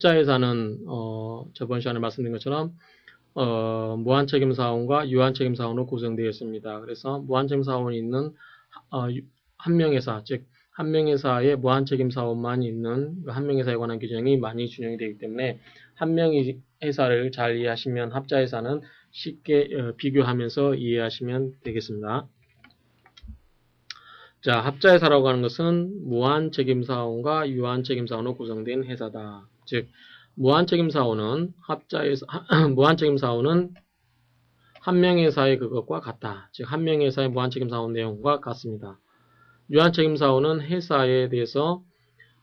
합자회사는 저번 시간에 말씀드린 것처럼 무한책임사원과 유한책임사원으로 구성되어 있습니다. 그래서 무한책임사원이 있는 한명회사, 즉 한명회사에 무한책임사원만 있는 한명회사에 관한 규정이 많이 준용이 되기 때문에 한명회사를 잘 이해하시면 합자회사는 쉽게 비교하면서 이해하시면 되겠습니다. 자, 합자회사라고 하는 것은 무한책임사원과 유한책임사원으로 구성된 회사다. 즉 무한책임사원은 무한책임사원은 한명회사의 그것과 같다. 즉 한명회사의 무한책임사원 내용과 같습니다. 유한책임사원은 회사에 대해서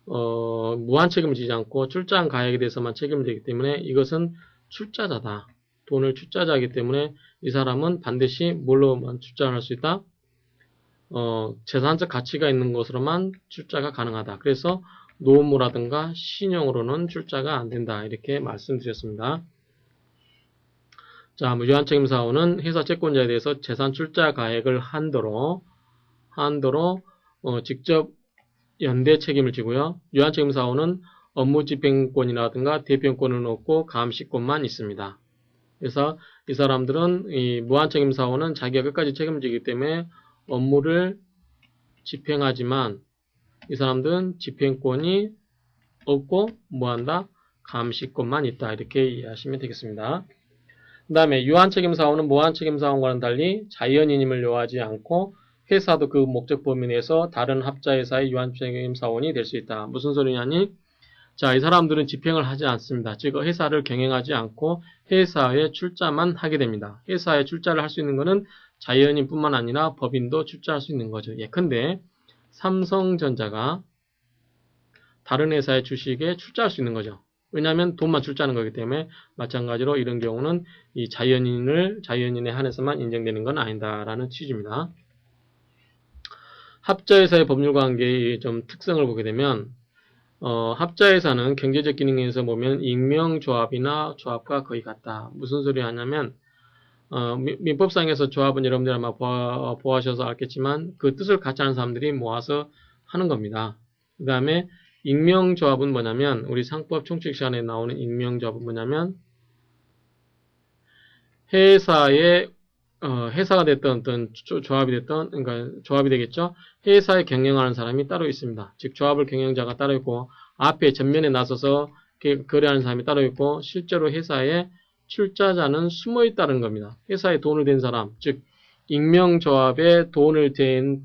무한책임을 지지 않고 출자한 가액에 대해서만 책임을 지기 때문에 이것은 출자자다. 돈을 출자자이기 때문에 이 사람은 반드시 뭘로만 출자를 할 수 있다? 재산적 가치가 있는 것으로만 출자가 가능하다. 그래서 노무라든가 신용으로는 출자가 안 된다. 이렇게 말씀드렸습니다. 자, 유한책임사원은 회사 채권자에 대해서 재산 출자 가액을 한도로 직접 연대 책임을 지고요. 유한책임사원은 업무집행권이라든가 대표권은 없고 감시권만 있습니다. 그래서 이 사람들은 이 무한책임사원은 자기가 끝까지 책임지기 때문에 업무를 집행하지만 이 사람들은 집행권이 없고 뭐한다? 감시권만 있다. 이렇게 이해하시면 되겠습니다. 그 다음에 유한책임사원은 무한책임사원과는 달리 자연이임을 요하지 않고 회사도 그 목적 범위 내에서 다른 합자회사의 유한책임사원이 될 수 있다. 무슨 소리냐니? 자, 이 사람들은 집행을 하지 않습니다. 즉 회사를 경영하지 않고 회사에 출자만 하게 됩니다. 회사에 출자를 할 수 있는 것은 자연인뿐만 아니라 법인도 출자할 수 있는 거죠. 예컨대 삼성전자가 다른 회사의 주식에 출자할 수 있는 거죠. 왜냐하면 돈만 출자하는 거기 때문에 마찬가지로 이런 경우는 이 자연인에 한해서만 인정되는 건 아니다라는 취지입니다. 합자회사의 법률관계의 좀 특성을 보게 되면 합자회사는 경제적 기능에서 보면 익명조합이나 조합과 거의 같다. 무슨 소리 하냐면 민법상에서 조합은 여러분들 아마 보아셔서 알겠지만 그 뜻을 같이 하는 사람들이 모아서 하는 겁니다. 그 다음에 익명조합은 뭐냐면 우리 상법 총칙 시간에 나오는 익명조합은 뭐냐면 회사가 됐던 어떤 조합이 됐던 그러니까 조합이 되겠죠. 회사에 경영하는 사람이 따로 있습니다. 즉 조합을 경영자가 따로 있고 앞에 전면에 나서서 거래하는 사람이 따로 있고 실제로 회사에 출자자는 숨어 있다는 겁니다. 회사에 돈을 댄 사람, 즉 익명조합에 돈을 댄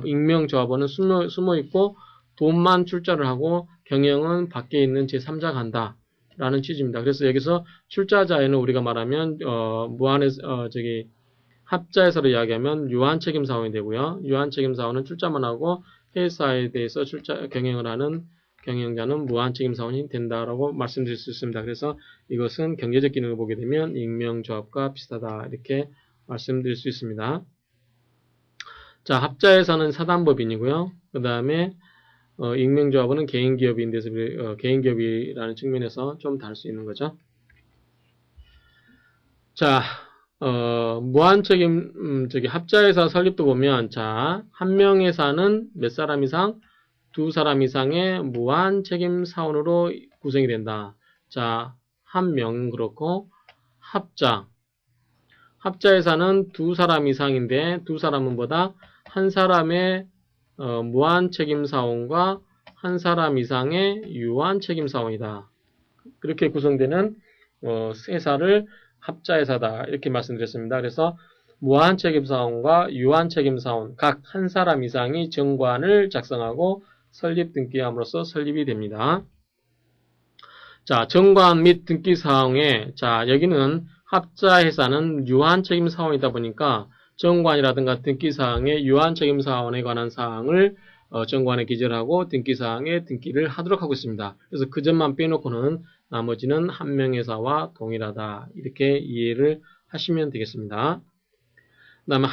익명조합원은 숨어 있고 돈만 출자를 하고 경영은 밖에 있는 제3자가 한다. 라는 취지입니다. 그래서 여기서 출자자에는 우리가 말하면 합자회사로 이야기하면 유한책임사원이 되고요. 유한책임사원은 출자만 하고 회사에 대해서 경영을 하는 경영자는 무한책임사원이 된다라고 말씀드릴 수 있습니다. 그래서 이것은 경제적 기능을 보게 되면 익명조합과 비슷하다 이렇게 말씀드릴 수 있습니다. 자, 합자회사는 사단법인이고요. 그 다음에 익명조합은 개인기업인데서 개인기업이라는 측면에서 좀 다를 수 있는 거죠. 자, 무한책임 합자회사 설립도 보면 자, 한명회사는 몇 사람 이상? 두 사람 이상의 무한책임사원으로 구성이 된다. 자, 한명 그렇고 합자회사는 두 사람 이상인데 두 사람은 보다 한 사람의 무한책임사원과 한 사람 이상의 유한책임사원이다. 그렇게 구성되는 회사를 합자회사다. 이렇게 말씀드렸습니다. 그래서 무한책임사원과 유한책임사원 각 한 사람 이상이 정관을 작성하고 설립 등기함으로써 설립이 됩니다. 자, 정관 및 등기사항에 자, 여기는 합자회사는 유한책임사원이다 보니까 정관이라든가 등기사항에 유한책임사원에 관한 사항을 정관에 기재하고 등기사항에 등기를 하도록 하고 있습니다. 그래서 그 점만 빼놓고는 나머지는 한명회사와 동일하다. 이렇게 이해를 하시면 되겠습니다. 그 다음에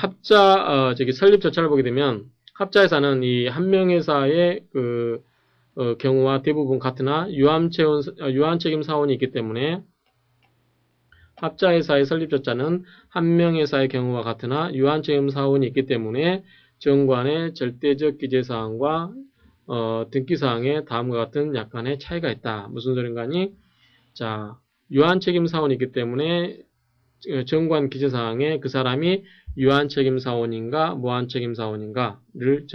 설립 절차를 보게 되면 합자회사는 이 한명회사의 경우와 대부분 같으나 유한책임사원이 있기 때문에 합자회사의 설립 절차는 한명회사의 경우와 같으나 유한책임사원이 있기 때문에 정관의 절대적 기재사항과 등기사항에 다음과 같은 약간의 차이가 있다. 무슨 소린가니? 자, 유한책임사원이 있기 때문에 정관 기재사항에 그 사람이 유한책임사원인가 무한책임사원인가를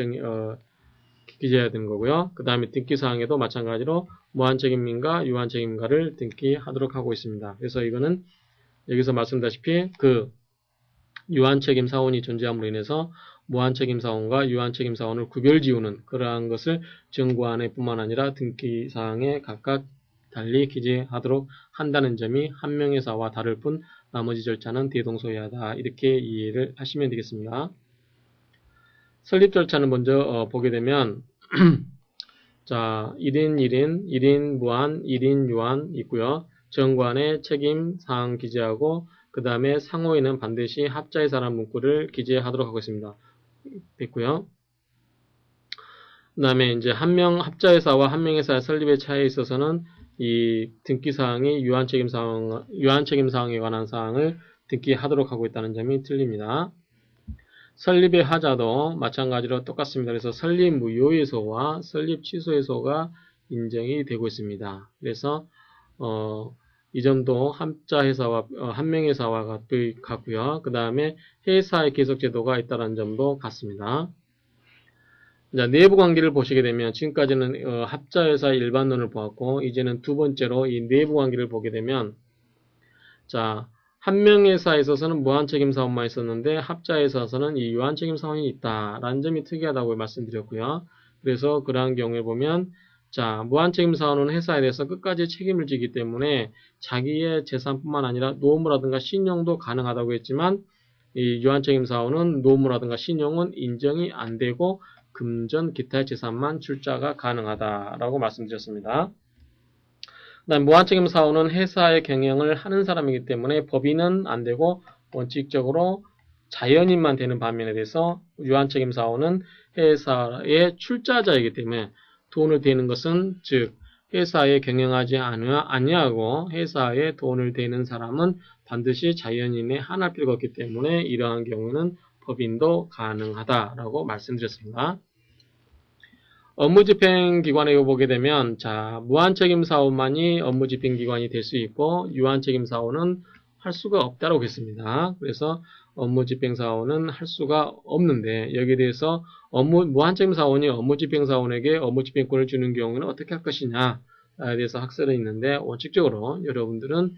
기재해야 되는 거고요. 그 다음에 등기사항에도 마찬가지로 무한책임인가 유한책임인가를 등기하도록 하고 있습니다. 그래서 이거는 여기서 말씀드렸다시피 그 유한책임사원이 존재함으로 인해서 무한책임사원과 유한책임사원을 구별지우는 그러한 것을 정관에 뿐만 아니라 등기사항에 각각 달리 기재하도록 한다는 점이 한명회사와 다를 뿐 나머지 절차는 대동소이하다. 이렇게 이해를 하시면 되겠습니다. 설립 절차는 먼저 보게 되면 자, 1인 1인, 1인 무한, 1인 유한 있고요. 정관의 책임 사항 기재하고 그 다음에 상호에는 반드시 합자회사라는 문구를 기재하도록 하고 있습니다. 됐고요. 그 다음에 이제 합자회사와 한명회사의 설립의 차이에 있어서는 이 등기사항이 유한책임사항에 관한 사항을 등기하도록 하고 있다는 점이 틀립니다. 설립의 하자도 마찬가지로 똑같습니다. 그래서 설립 무효의소와 설립 취소의소가 인정이 되고 있습니다. 그래서 이 점도 합자회사와 한명회사와 같고요. 그 다음에 회사의 계속제도가 있다는 점도 같습니다. 자, 내부관계를 보시게 되면 지금까지는 합자회사의 일반론을 보았고 이제는 두 번째로 이 내부관계를 보게 되면 자, 한명회사에 있어서는 무한책임사원만 있었는데 합자회사에서는 이 유한책임사원이 있다라는 점이 특이하다고 말씀드렸고요. 그래서 그러한 경우에 보면 자, 무한책임사원은 회사에 대해서 끝까지 책임을 지기 때문에 자기의 재산뿐만 아니라 노무라든가 신용도 가능하다고 했지만 이 유한책임사원은 노무라든가 신용은 인정이 안 되고 금전 기타 재산만 출자가 가능하다라고 말씀드렸습니다. 그다음 무한책임사원은 회사의 경영을 하는 사람이기 때문에 법인은 안 되고 원칙적으로 자연인만 되는 반면에 대해서 유한책임사원은 회사의 출자자이기 때문에 돈을 대는 것은 즉 회사에 경영하지 아니하고 회사에 돈을 대는 사람은 반드시 자연인에 한할 필요가 없기 때문에 이러한 경우는 법인도 가능하다라고 말씀드렸습니다. 업무집행기관에 보게 되면 자, 무한책임사원만이 업무집행기관이 될 수 있고 유한책임사원은 할 수가 없다고 했습니다. 그래서 업무집행사원은 할 수가 없는데 여기에 대해서 무한책임사원이 업무집행사원에게 업무집행권을 주는 경우는 어떻게 할 것이냐에 대해서 학설이 있는데 원칙적으로 여러분들은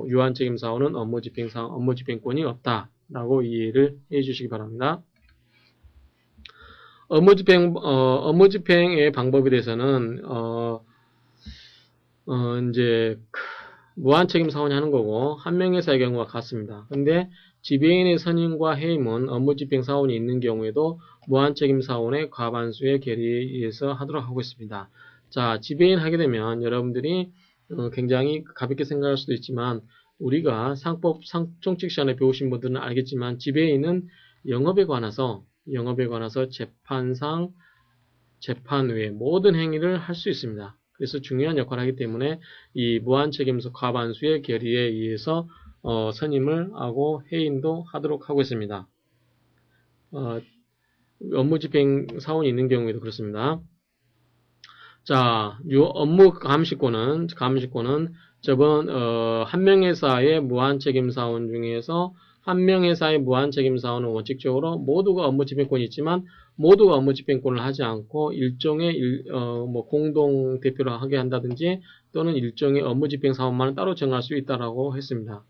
유한책임사원은 업무집행권이 없다라고 이해를 해주시기 바랍니다. 업무집행의 방법에 대해서는, 이제, 무한책임사원이 하는 거고, 한명회사의 경우와 같습니다. 근데, 지배인의 선임과 해임은 업무집행사원이 있는 경우에도 무한책임사원의 과반수의 결의에 의해서 하도록 하고 있습니다. 자, 지배인 하게 되면 여러분들이 굉장히 가볍게 생각할 수도 있지만, 우리가 상법 상총칙 시간에 배우신 분들은 알겠지만, 지배인은 영업에 관해서 재판상, 재판 외에 모든 행위를 할 수 있습니다. 그래서 중요한 역할을 하기 때문에 이 무한책임서 과반수의 결의에 의해서 선임을 하고 해임도 하도록 하고 있습니다. 업무집행사원이 있는 경우에도 그렇습니다. 자, 업무 감시권은 저번 한명회사의 무한책임사원 중에서 한명회사의 무한책임사원은 원칙적으로 모두가 업무집행권이 있지만 모두가 업무집행권을 하지 않고 일종의 공동대표를 하게 한다든지 또는 일종의 업무집행사원만은 따로 정할 수 있다라고 했습니다.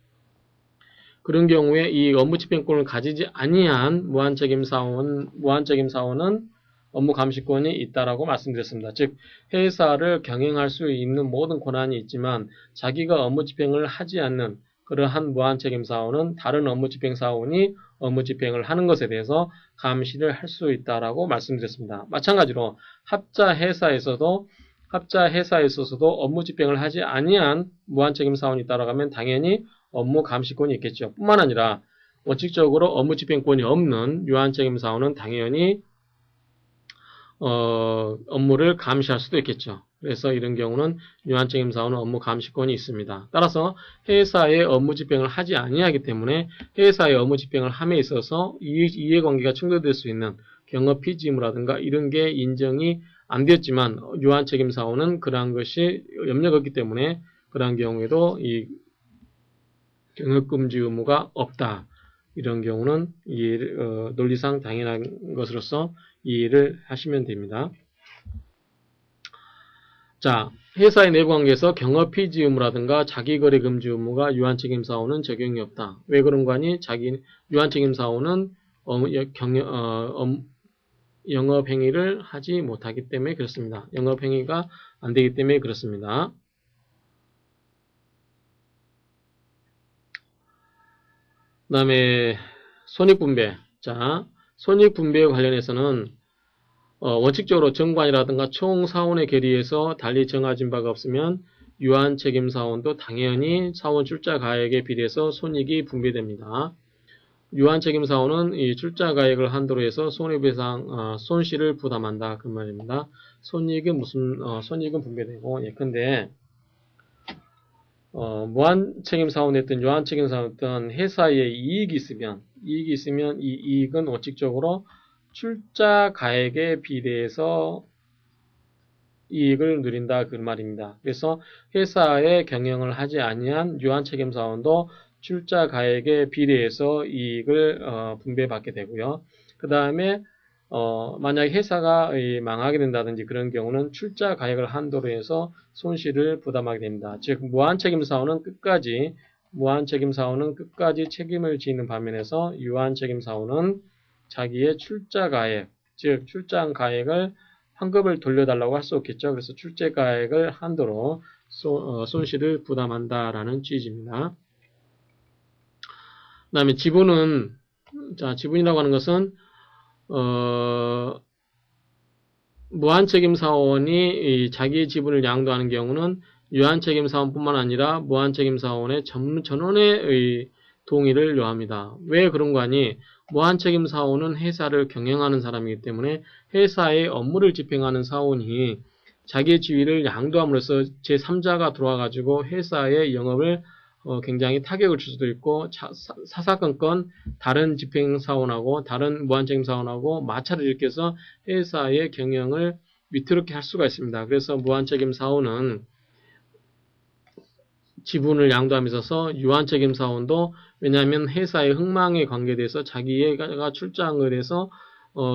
그런 경우에 이 업무집행권을 가지지 아니한 무한책임사원은 업무감시권이 있다라고 말씀드렸습니다. 즉 회사를 경영할 수 있는 모든 권한이 있지만 자기가 업무집행을 하지 않는 그러한 무한책임사원은 다른 업무집행사원이 업무집행을 하는 것에 대해서 감시를 할 수 있다라고 말씀드렸습니다. 마찬가지로 합자회사에 있어서도 업무집행을 하지 아니한 무한책임사원이 있다라고 하면 당연히 업무감시권이 있겠죠. 뿐만 아니라 원칙적으로 업무집행권이 없는 유한책임사원은 당연히 업무를 감시할 수도 있겠죠. 그래서 이런 경우는 유한책임사원은 업무감시권이 있습니다. 따라서 회사의 업무집행을 하지 아니하기 때문에 회사의 업무집행을 함에 있어서 이해관계가 충돌될 수 있는 경업피지의무라든가 이런 게 인정이 안 되었지만 유한책임사원은 그러한 것이 염려가 없기 때문에 그러한 경우에도 이 경영금지 의무가 없다. 이런 경우는 논리상 당연한 것으로서 이해를 하시면 됩니다. 자, 회사의 내부관계에서 경업피지 의무라든가 자기거래금지 의무가 유한책임사원은 적용이 없다. 왜 그런 거 아니? 유한책임사원은 영업행위를 하지 못하기 때문에 그렇습니다. 영업행위가 안 되기 때문에 그렇습니다. 그 다음에 손익분배. 자, 손익분배에 관련해서는 원칙적으로 정관이라든가 총사원의 결의에서 달리 정해진 바가 없으면 유한책임사원도 당연히 사원 출자가액에 비례해서 손익이 분배됩니다. 유한책임사원은 이 출자가액을 한도로 해서 손해배상 손실을 부담한다 그 말입니다. 손익은 손익은 분배되고 예컨대 무한책임사원이었든 유한책임사원이었든 회사에 이익이 있으면 이 이익은 원칙적으로 출자가액에 비례해서 이익을 누린다 그 말입니다. 그래서 회사의 경영을 하지 아니한 유한책임사원도 출자가액에 비례해서 이익을 분배받게 되고요. 그 다음에 만약에 회사가 망하게 된다든지 그런 경우는 출자가액을 한도로 해서 손실을 부담하게 됩니다. 즉 무한책임사원은 끝까지 책임을 지는 반면에서 유한책임사원은 자기의 출자가액, 즉 출자가액을 환급을 돌려달라고 할 수 없겠죠. 그래서 출자가액을 한도로 손실을 부담한다라는 취지입니다. 그 다음에 지분은, 자, 지분이라고 하는 것은, 무한책임사원이 자기의 지분을 양도하는 경우는 유한책임사원뿐만 아니라 무한책임사원의 전원의 동의를 요합니다. 왜 그런 거 아니? 무한책임사원은 회사를 경영하는 사람이기 때문에 회사의 업무를 집행하는 사원이 자기의 지위를 양도함으로써 제3자가 들어와가지고 회사의 영업을 굉장히 타격을 줄 수도 있고 사사건건 다른 집행사원하고 다른 무한책임사원하고 마찰을 일으켜서 회사의 경영을 위태롭게 할 수가 있습니다. 그래서 무한책임사원은 지분을 양도함에 있어서 유한책임사원도 왜냐하면 회사의 흥망에 관계돼서 자기가 출장을 해서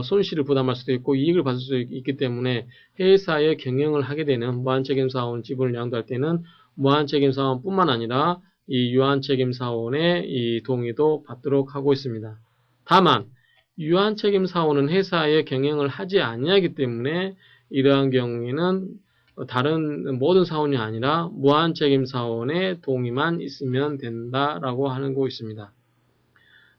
손실을 부담할 수도 있고 이익을 받을 수도 있기 때문에 회사의 경영을 하게 되는 무한책임사원 지분을 양도할 때는 무한책임사원뿐만 아니라 이 유한책임사원의 이 동의도 받도록 하고 있습니다. 다만 유한책임사원은 회사의 경영을 하지 아니하기 때문에 이러한 경우에는 다른 모든 사원이 아니라 무한책임사원의 동의만 있으면 된다라고 하는 거 있습니다.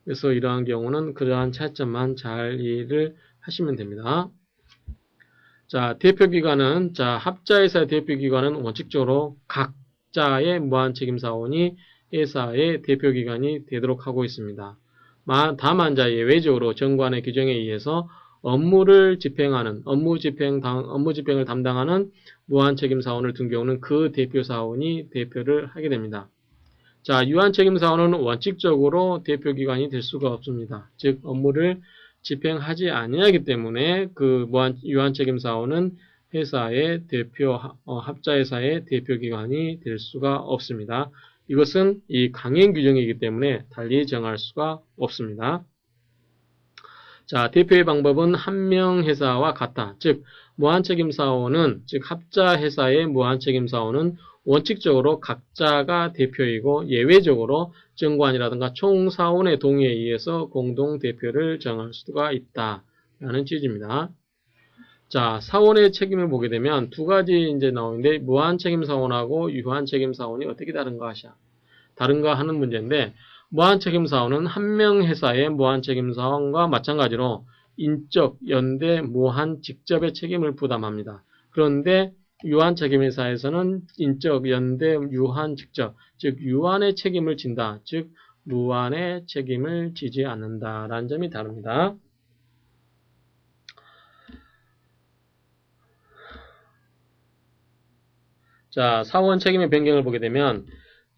그래서 이러한 경우는 그러한 차이점만 잘 이해를 하시면 됩니다. 자, 대표기관은, 합자회사의 대표기관은 원칙적으로 각자의 무한책임사원이 회사의 대표기관이 되도록 하고 있습니다. 다만, 예외적으로 정관의 규정에 의해서 업무 집행을 담당하는 무한책임사원을 둔 경우는 그 대표사원이 대표를 하게 됩니다. 자, 유한책임사원은 원칙적으로 대표기관이 될 수가 없습니다. 즉, 업무를 집행하지 아니하기 때문에 그 유한책임사원은 회사의 합자회사의 대표기관이 될 수가 없습니다. 이것은 이 강행 규정이기 때문에 달리 정할 수가 없습니다. 자, 대표의 방법은 한 명 회사와 같다. 즉, 무한책임사원은, 즉, 합자회사의 무한책임사원은 원칙적으로 각자가 대표이고 예외적으로 정관이라든가 총사원의 동의에 의해서 공동대표를 정할 수가 있다라는 취지입니다. 자, 사원의 책임을 보게 되면 두 가지 이제 나오는데 무한책임사원하고 유한책임사원이 어떻게 다른가 하는 문제인데 무한책임사원은 한 명 회사의 무한책임사원과 마찬가지로 인적, 연대, 무한, 직접의 책임을 부담합니다. 그런데 유한책임회사에서는 인적, 연대, 유한, 직접, 즉 유한의 책임을 진다. 즉 무한의 책임을 지지 않는다라는 점이 다릅니다. 자, 사원 책임의 변경을 보게 되면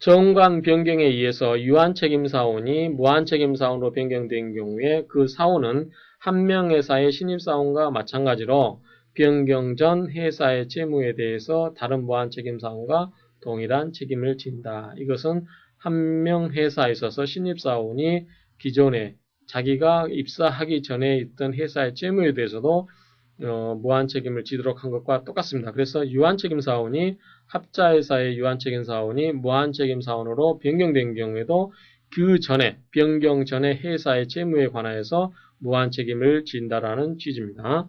정관 변경에 의해서 유한책임사원이 무한책임사원으로 변경된 경우에 그 사원은 한 명 회사의 신입사원과 마찬가지로 변경 전 회사의 채무에 대해서 다른 무한책임사원과 동일한 책임을 진다. 이것은 한 명 회사에 있어서 신입사원이 기존에 자기가 입사하기 전에 있던 회사의 채무에 대해서도 무한책임을 지도록 한 것과 똑같습니다. 그래서 유한책임사원이 합자회사의 유한책임사원이 무한책임사원으로 변경된 경우에도 그 전에 변경 전에 회사의 채무에 관하여서 무한책임을 진다라는 취지입니다.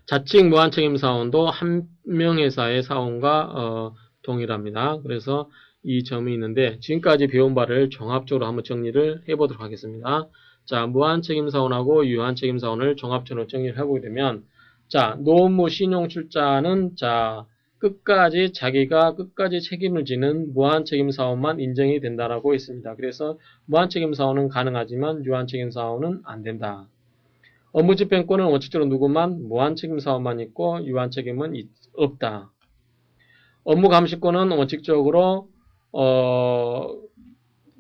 자칭 무한책임사원도 한 명 회사의 사원과 동일합니다. 그래서 이 점이 있는데 지금까지 배운 바를 종합적으로 한번 정리를 해보도록 하겠습니다. 자, 무한책임사원하고 유한책임사원을 종합적으로 정리를 해보게 되면 자, 노무 신용출자는 자, 자기가 끝까지 책임을 지는 무한책임사원만 인정이 된다라고 했습니다. 그래서 무한책임사원은 가능하지만 유한책임사원은 안 된다. 업무집행권은 원칙적으로 누구만? 무한책임사원만 있고 유한책임은 없다. 업무감시권은 원칙적으로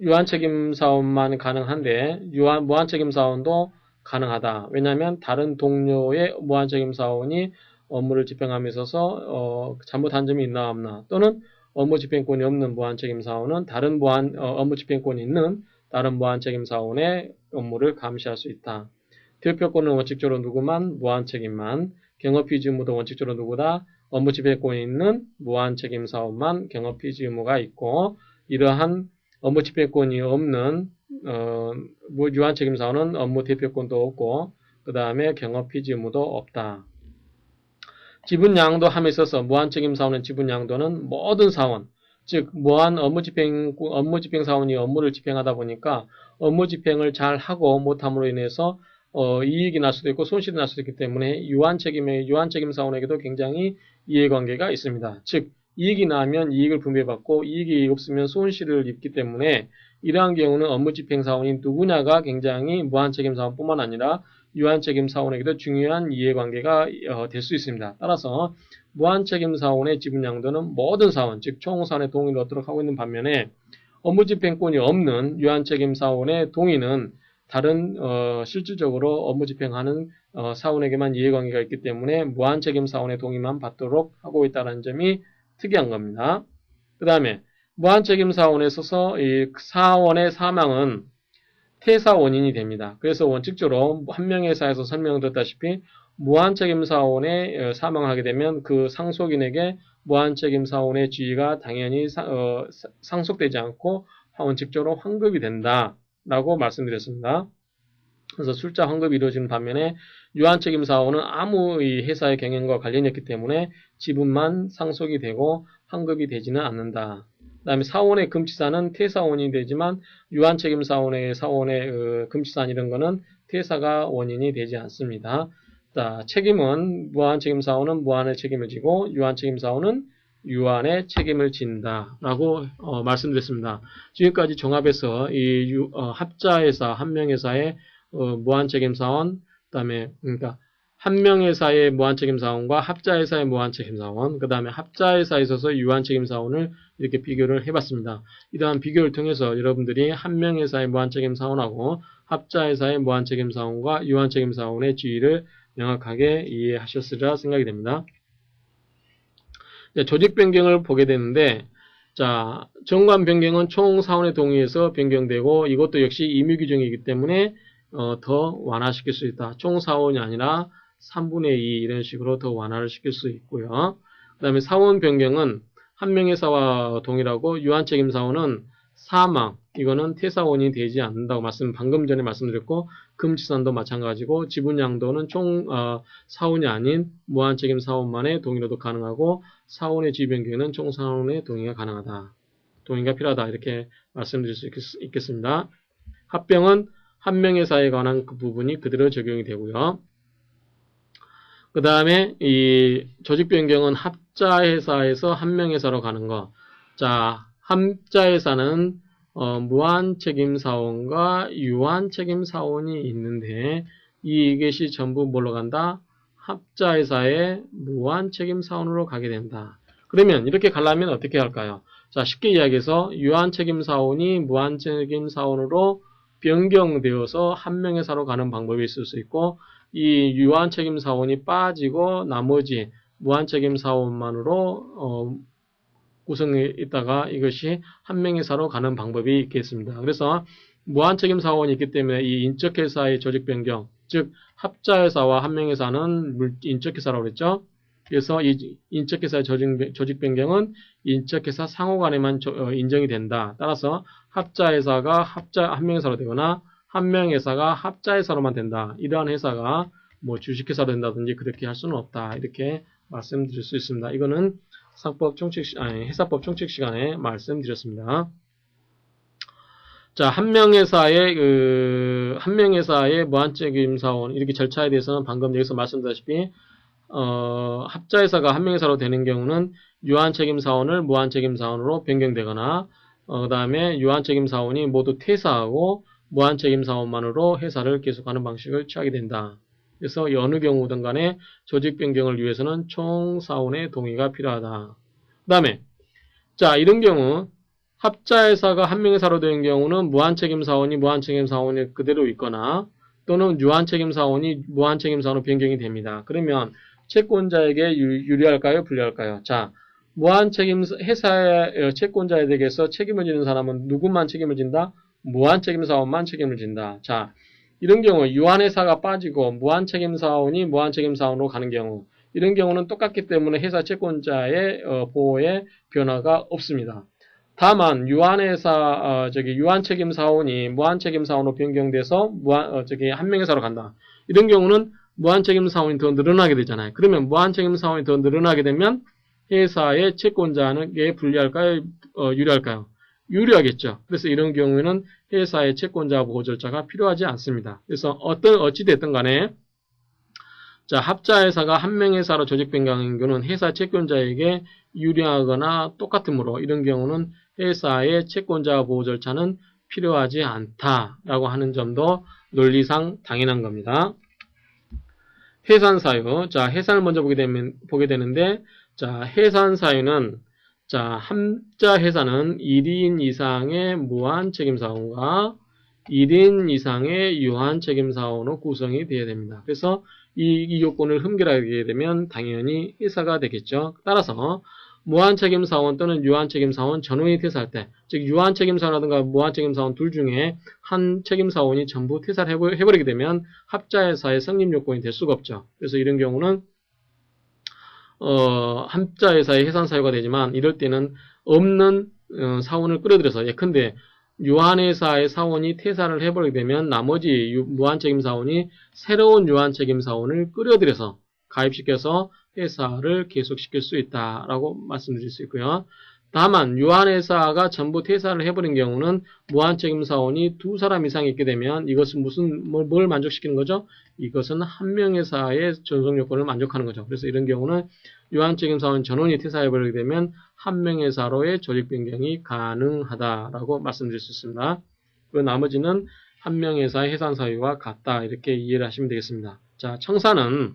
유한책임사원만 가능한데 무한책임사원도 가능하다. 왜냐하면 다른 동료의 무한책임사원이 업무를 집행함에 있어서 잘못한 점이 있나 없나 또는 업무집행권이 없는 무한책임사원은 다른 업무집행권이 있는 다른 무한책임사원의 업무를 감시할 수 있다. 대표권은 원칙적으로 누구만? 무한책임만. 경업피지 의무도 원칙적으로 누구다? 업무집행권이 있는 무한책임사원만 경업피지 의무가 있고 이러한 업무집행권이 없는 유한책임사원은 업무대표권도 없고 그 다음에 경업피지 의무도 없다. 지분양도 함에 있어서 무한책임사원의 지분양도는 모든 사원 즉 무한 업무집행사원이 업무를 집행하다 보니까 업무집행을 잘 하고 못함으로 인해서 이익이 날 수도 있고 손실이 날 수도 있기 때문에 유한책임사원에게도 굉장히 이해관계가 있습니다. 즉 이익이 나면 이익을 분배받고 이익이 없으면 손실을 입기 때문에 이러한 경우는 업무집행사원인 누구냐가 굉장히 무한책임사원뿐만 아니라 유한책임사원에게도 중요한 이해관계가 될 수 있습니다. 따라서 무한책임사원의 지분양도는 모든 사원, 즉 총사원의 동의를 얻도록 하고 있는 반면에 업무집행권이 없는 유한책임사원의 동의는 다른 실질적으로 업무집행하는 사원에게만 이해관계가 있기 때문에 무한책임사원의 동의만 받도록 하고 있다는 점이 특이한 겁니다. 그 다음에 무한책임사원에 있어서 이 사원의 사망은 퇴사 원인이 됩니다. 그래서 원칙적으로 한 명의 회사에서 설명드렸다시피 무한책임사원에 사망하게 되면 그 상속인에게 무한책임사원의 지위가 당연히 상속되지 않고 원칙적으로 환급이 된다라고 말씀드렸습니다. 그래서 출자 환급이 이루어지는 반면에 유한책임사원은 아무 회사의 경영과 관련이 없기 때문에 지분만 상속이 되고 환급이 되지는 않는다. 그 다음에 사원의 금치사는 퇴사 원인이 되지만 유한책임사원의 사원의 금치사 이런 거는 퇴사가 원인이 되지 않습니다. 자, 책임은 무한책임사원은 무한의 책임을 지고 유한책임사원은 유한의 책임을 진다라고 말씀드렸습니다. 지금까지 종합해서 이 합자회사 한 명회사의 무한책임사원 그다음에 그러니까 한 명회사의 무한책임사원과 합자회사의 무한책임사원 그 다음에 합자회사에 있어서 유한책임사원을 이렇게 비교를 해봤습니다. 이러한 비교를 통해서 여러분들이 한 명회사의 무한책임사원하고 합자회사의 무한책임사원과 유한책임사원의 지위를 명확하게 이해하셨으리라 생각이 됩니다. 조직 변경을 보게 되는데 자, 정관 변경은 총 사원의 동의에서 변경되고 이것도 역시 임의 규정이기 때문에 더 완화시킬 수 있다. 총 사원이 아니라 3분의 2 이런 식으로 더 완화를 시킬 수 있고요. 그 다음에 사원 변경은 한 명회사와 동일하고 유한책임사원은 사망, 이거는 퇴사원이 되지 않는다고 방금 전에 말씀드렸고 금치산도 마찬가지고 지분양도는 총 사원이 아닌 무한책임사원만의 동의로도 가능하고 사원의 지위 변경에는 총 사원의 동의가 가능하다. 동의가 필요하다. 이렇게 말씀드릴 수 있겠습니다. 합병은 한 명회사에 관한 그 부분이 그대로 적용이 되고요. 그 다음에 이 조직 변경은 합자회사에서 한 명회사로 가는 거. 자, 합자회사는 무한책임사원과 유한책임사원이 있는데 이것이 전부 뭘로 간다? 합자회사의 무한책임사원으로 가게 된다. 그러면 이렇게 가려면 어떻게 할까요? 자, 쉽게 이야기해서 유한책임사원이 무한책임사원으로 변경되어서 한 명회사로 가는 방법이 있을 수 있고 이 유한책임사원이 빠지고 나머지 무한책임사원만으로 구성해 있다가 이것이 한 명의 사로 가는 방법이 있겠습니다. 그래서 무한책임사원이 있기 때문에 이 인적회사의 조직변경, 즉 합자회사와 한 명의 사는 인적회사라고 그랬죠. 그래서 이 인적회사의 조직변경은 인적회사 상호 간에만 인정이 된다. 따라서 합자회사가 한 명의 사로 되거나 한 명의 회사가 합자회사로만 된다. 이러한 회사가 뭐 주식회사로 된다든지 그렇게 할 수는 없다. 이렇게 말씀드릴 수 있습니다. 이거는 회사법 총칙 시간에 말씀드렸습니다. 자, 한 명회사의 무한책임사원 이렇게 절차에 대해서는 방금 여기서 말씀드렸다시피 합자회사가 한 명회사로 되는 경우는 유한책임사원을 무한책임사원으로 변경되거나 그 다음에 유한책임사원이 모두 퇴사하고 무한책임사원만으로 회사를 계속하는 방식을 취하게 된다. 그래서 어느 경우든 간에 조직 변경을 위해서는 총사원의 동의가 필요하다. 그 다음에 자, 이런 경우 합자회사가 한 명의 사로 된 경우는 무한책임사원이 그대로 있거나 또는 유한책임사원이 무한책임사원으로 변경이 됩니다. 그러면 채권자에게 유리할까요? 불리할까요? 자, 회사의 채권자에게서 책임을 지는 사람은 누구만 책임을 진다? 무한책임사원만 책임을 진다. 자, 이런 경우 유한회사가 빠지고 무한책임사원이 무한책임사원으로 가는 경우 이런 경우는 똑같기 때문에 회사 채권자의 보호에 변화가 없습니다. 다만 유한책임사원이 무한책임사원으로 변경돼서 한 명의 사로 간다. 이런 경우는 무한책임사원이 더 늘어나게 되잖아요. 그러면 무한책임사원이 더 늘어나게 되면 회사의 채권자에게 불리할까요? 유리할까요? 유리하겠죠. 그래서 이런 경우에는 회사의 채권자 보호 절차가 필요하지 않습니다. 그래서 어찌됐든 간에 자, 합자회사가 한 명의 회사로 조직 변경한 경우는 회사 채권자에게 유리하거나 똑같으므로 이런 경우는 회사의 채권자 보호 절차는 필요하지 않다라고 하는 점도 논리상 당연한 겁니다. 해산 사유. 자, 해산을 먼저 보게 되는데, 자, 해산 사유는 자, 합자 회사는 1인 이상의 무한 책임사원과 1인 이상의 유한 책임사원으로 구성이 되어야 됩니다. 그래서 이 요건을 흠결하게 되면 당연히 회사가 되겠죠. 따라서 무한책임사원 또는 유한책임사원 전원이 퇴사할 때, 즉 유한책임사원이라든가 무한책임사원 둘 중에 한 책임사원이 전부 퇴사를 해버리게 되면 합자회사의 성립 요건이 될 수가 없죠. 그래서 이런 경우는 합자회사의 해산 사유가 되지만 이럴 때는 없는 사원을 끌어들여서 예컨대 유한회사의 사원이 퇴사를 해버리게 되면 나머지 무한책임사원이 새로운 유한책임사원을 끌어들여서 가입시켜서 회사를 계속시킬 수 있다라고 말씀드릴 수 있고요. 다만 유한회사가 전부 퇴사를 해버린 경우는 무한책임사원이 두 사람 이상이 있게 되면 이것은 뭘 만족시키는 거죠? 이것은 한 명회사의 존속요건을 만족하는 거죠. 그래서 이런 경우는 유한책임사원 전원이 퇴사해버리게 되면 한 명회사로의 조직 변경이 가능하다라고 말씀드릴 수 있습니다. 그 나머지는 한 명회사의 해산 사유와 같다 이렇게 이해를 하시면 되겠습니다. 자, 청산은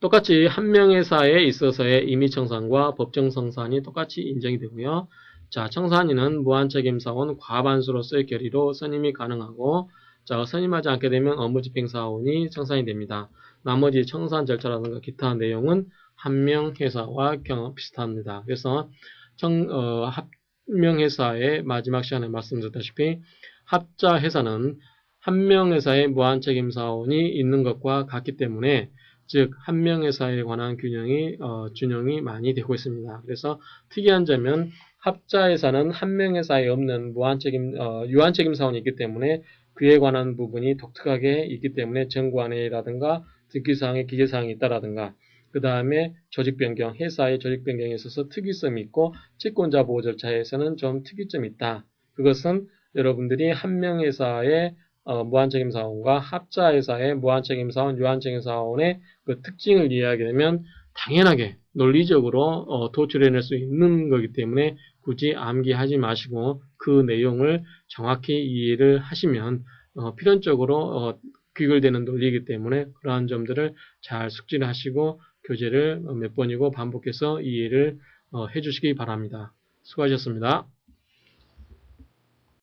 똑같이 한 명회사에 있어서의 임의청산과 법정청산이 똑같이 인정이 되고요. 자, 청산인은 무한책임사원 과반수로서의 결의로 선임이 가능하고 자, 선임하지 않게 되면 업무집행사원이 청산이 됩니다. 나머지 청산 절차라든가 기타 내용은 한 명회사와 비슷합니다. 그래서 합명회사의 마지막 시간에 말씀드렸다시피 합자회사는 한 명회사의 무한책임사원이 있는 것과 같기 때문에 즉 한 명회사에 관한 준용이 많이 되고 있습니다. 그래서 특이한 점은 합자회사는 한 명회사에 없는 유한책임사원이 있기 때문에 그에 관한 부분이 독특하게 있기 때문에 정관회의라든가 특기사항에 기재사항이 있다라든가 그 다음에 조직변경, 회사의 조직변경에 있어서 특이성이 있고 채권자 보호 절차에서는 좀 특이점이 있다. 그것은 여러분들이 한 명회사의 무한책임사원과 합자회사의 무한책임사원, 유한책임사원의 그 특징을 이해하게 되면 당연하게 논리적으로 도출해낼 수 있는 거기 때문에 굳이 암기하지 마시고 그 내용을 정확히 이해를 하시면 필연적으로 귀결되는 논리이기 때문에 그러한 점들을 잘 숙지를 하시고 교재를 몇 번이고 반복해서 이해를 해주시기 바랍니다. 수고하셨습니다.